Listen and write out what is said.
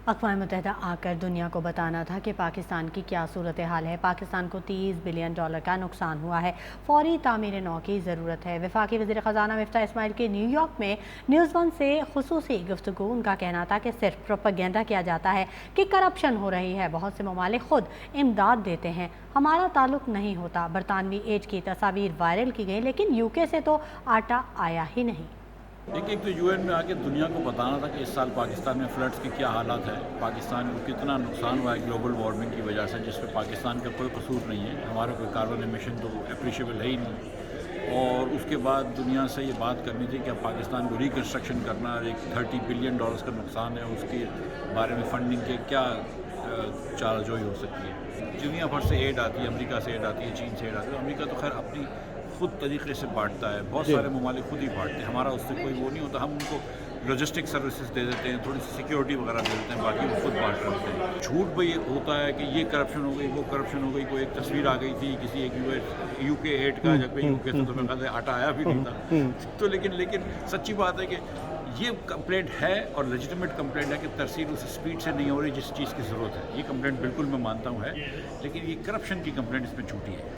اقوام متحدہ آ کر دنیا کو بتانا تھا کہ پاکستان کی کیا صورتحال ہے۔ پاکستان کو $30 بلین کا نقصان ہوا ہے، فوری تعمیر نو کی ضرورت ہے۔ وفاقی وزیر خزانہ مفتاح اسماعیل کی نیو یارک میں نیوز ون سے خصوصی گفتگو۔ ان کا کہنا تھا کہ صرف پروپیگنڈا کیا جاتا ہے کہ کرپشن ہو رہی ہے، بہت سے ممالک خود امداد دیتے ہیں، ہمارا تعلق نہیں ہوتا۔ برطانوی ایڈ کی تصاویر وائرل کی گئی، لیکن UK سے تو آٹا آیا ہی نہیں۔ ایک تو UN میں آ کے دنیا کو بتانا تھا کہ اس سال پاکستان میں فلڈز کی کیا حالات ہے، پاکستان کو کتنا نقصان ہوا ہے گلوبل وارمنگ کی وجہ سے، جس پہ پاکستان کا کوئی قصور نہیں ہے، ہمارا کوئی کاربن ایمیشن تو اپریشیبل ہے ہی نہیں۔ اور اس کے بعد دنیا سے یہ بات کرنی تھی کہ اب پاکستان کو ریکنسٹرکشن کرنا، ایک $30 بلین کا نقصان ہے، اس کے بارے میں فنڈنگ کے کیا چارہ جوئی ہو سکتی ہے۔ دنیا بھر سے ایڈ آتی ہے، امریکہ سے ایڈ آتی ہے، چین سے ایڈ آتی ہے۔ امریکہ تو خیر اپنی خود طریقے سے بانٹتا ہے، بہت سارے ممالک خود ہی بانٹتے ہیں، ہمارا اس سے کوئی وہ نہیں ہوتا۔ ہم ان کو لاجسٹک سروسز دے دیتے ہیں، تھوڑی سی سیکیورٹی وغیرہ دے دیتے ہیں، باقی وہ خود بانٹ رہے ہوتے ہیں۔ جھوٹ بھی یہ ہوتا ہے کہ یہ کرپشن ہو گئی، وہ کرپشن ہو گئی۔ کوئی ایک تصویر آ گئی تھی کسی ایک UK ایڈ کا، جب UK سے تو میں کہا تھا آٹا آیا بھی نہیں تھا۔ تو لیکن سچی بات ہے کہ یہ کمپلینٹ ہے اور لیجیٹمیٹ کمپلینٹ ہے کہ ترسیل اس اسپیڈ سے نہیں ہو رہی جس چیز کی ضرورت ہے۔ یہ کمپلینٹ بالکل میں مانتا ہوں ہے، لیکن یہ کرپشن کی کمپلینٹ اس میں جھوٹی ہے۔